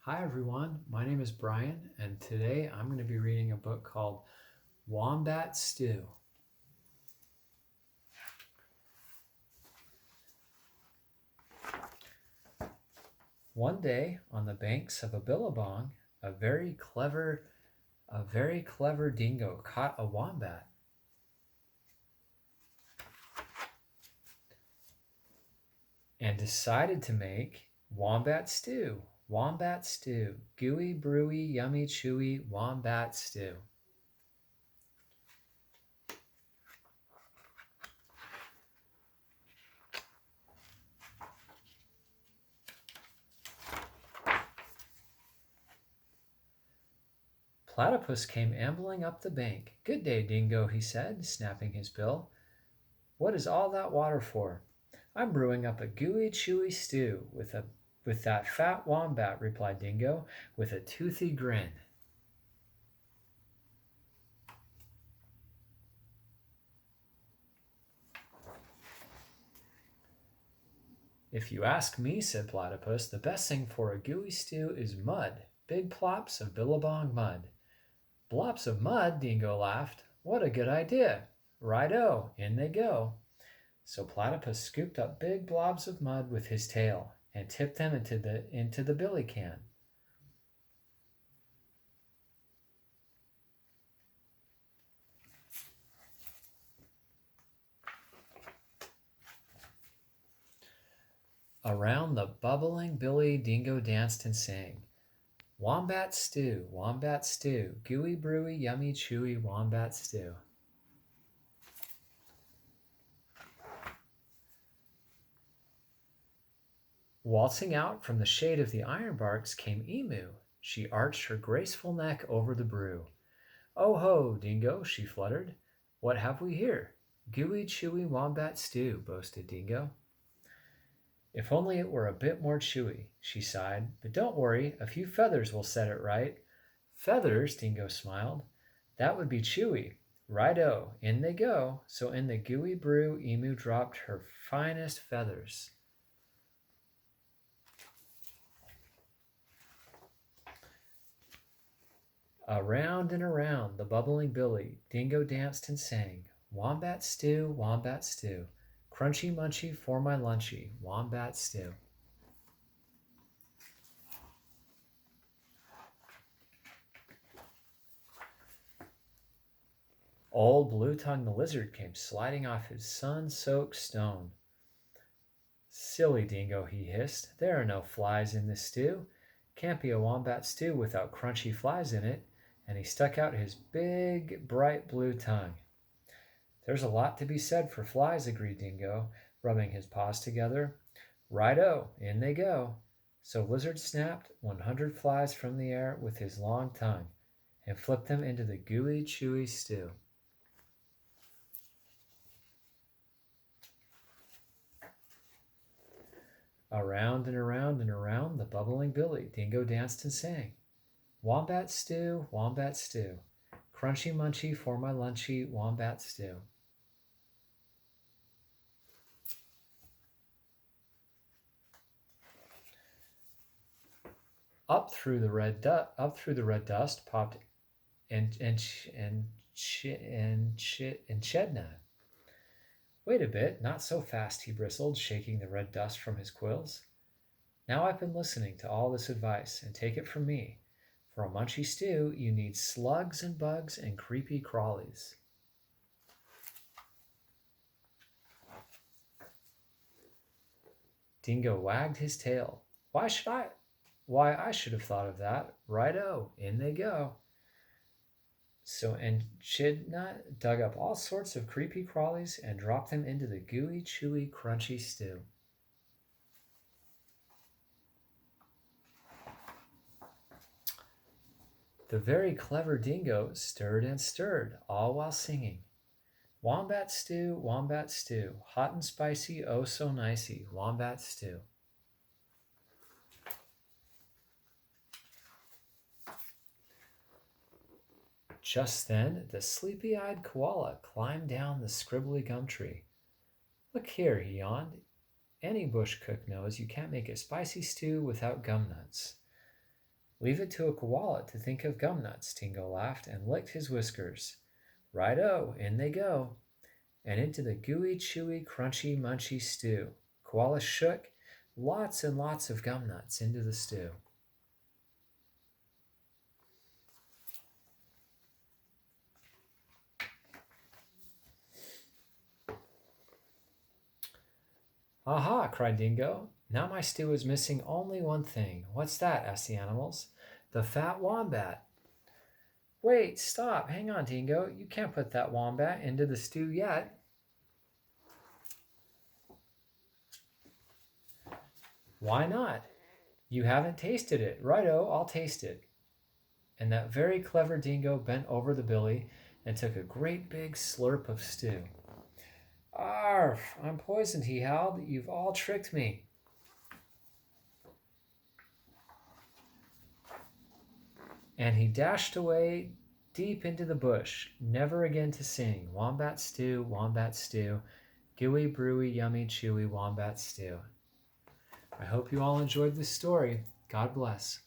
Hi everyone, my name is Brian, and today I'm going to be reading a book called Wombat Stew. One day, on the banks of a billabong, a very clever dingo caught a wombat. And decided to make wombat stew. Wombat stew. Gooey, brewy, yummy, chewy wombat stew. Platypus came ambling up the bank. "Good day, Dingo," he said, snapping his bill. "What is all that water for?" "I'm brewing up a gooey, chewy stew with that fat wombat," replied Dingo, with a toothy grin. "If you ask me," said Platypus, "the best thing for a gooey stew is mud, big plops of billabong mud." "Blops of mud?" Dingo laughed. "What a good idea! Right-o, in they go." So Platypus scooped up big blobs of mud with his tail and tipped them into the billy can. Around the bubbling billy, Dingo danced and sang, "Wombat stew, wombat stew, gooey, brewy, yummy, chewy wombat stew." Waltzing out from the shade of the ironbarks came Emu. She arched her graceful neck over the brew. "Oh ho, Dingo," she fluttered. "What have we here?" "Gooey, chewy wombat stew," boasted Dingo. "If only it were a bit more chewy," she sighed. "But don't worry, a few feathers will set it right." "Feathers?" Dingo smiled. "That would be chewy." "Right-o, in they go." So in the gooey brew, Emu dropped her finest feathers. Around and around the bubbling billy, Dingo danced and sang, "Wombat stew, wombat stew, crunchy munchy for my lunchy, wombat stew." Old Blue Tongue the Lizard came sliding off his sun-soaked stone. "Silly Dingo," he hissed, "there are no flies in this stew. Can't be a wombat stew without crunchy flies in it," and he stuck out his big, bright blue tongue. "There's a lot to be said for flies," agreed Dingo, rubbing his paws together. "Right-o, in they go." So Lizard snapped 100 flies from the air with his long tongue and flipped them into the gooey, chewy stew. Around and around and around the bubbling billy, Dingo danced and sang, "Wombat stew, wombat stew, crunchy munchy for my lunchy, wombat stew." Up through the red dust popped Enchedna. "Wait a bit, not so fast," he bristled, shaking the red dust from his quills. "Now I've been listening to all this advice, and take it from me. For a munchy stew, you need slugs and bugs and creepy crawlies." Dingo wagged his tail. Why, I should have thought of that. Right-o, in they go." So Enchidna dug up all sorts of creepy crawlies and dropped them into the gooey, chewy, crunchy stew. The very clever Dingo stirred and stirred, all while singing, "Wombat stew, hot and spicy, oh so nicey, wombat stew." Just then the sleepy-eyed koala climbed down the scribbly gum tree. "Look here," he yawned. "Any bush cook knows you can't make a spicy stew without gum nuts." Leave it to a koala to think of gum nuts, Dingo laughed and licked his whiskers. Right-o, in they go, and into the gooey, chewy, crunchy, munchy stew. Koala shook lots and lots of gum nuts into the stew. Aha, cried Dingo. Now my stew is missing only one thing. What's that? Asked the animals. The fat wombat. Wait, stop. Hang on, Dingo. You can't put that wombat into the stew yet. Why not? You haven't tasted it. Righto, I'll taste it. And that very clever Dingo bent over the billy and took a great big slurp of stew. Arf, I'm poisoned, he howled. You've all tricked me. And he dashed away deep into the bush, never again to sing. Wombat stew, gooey, brewy, yummy, chewy wombat stew. I hope you all enjoyed this story. God bless.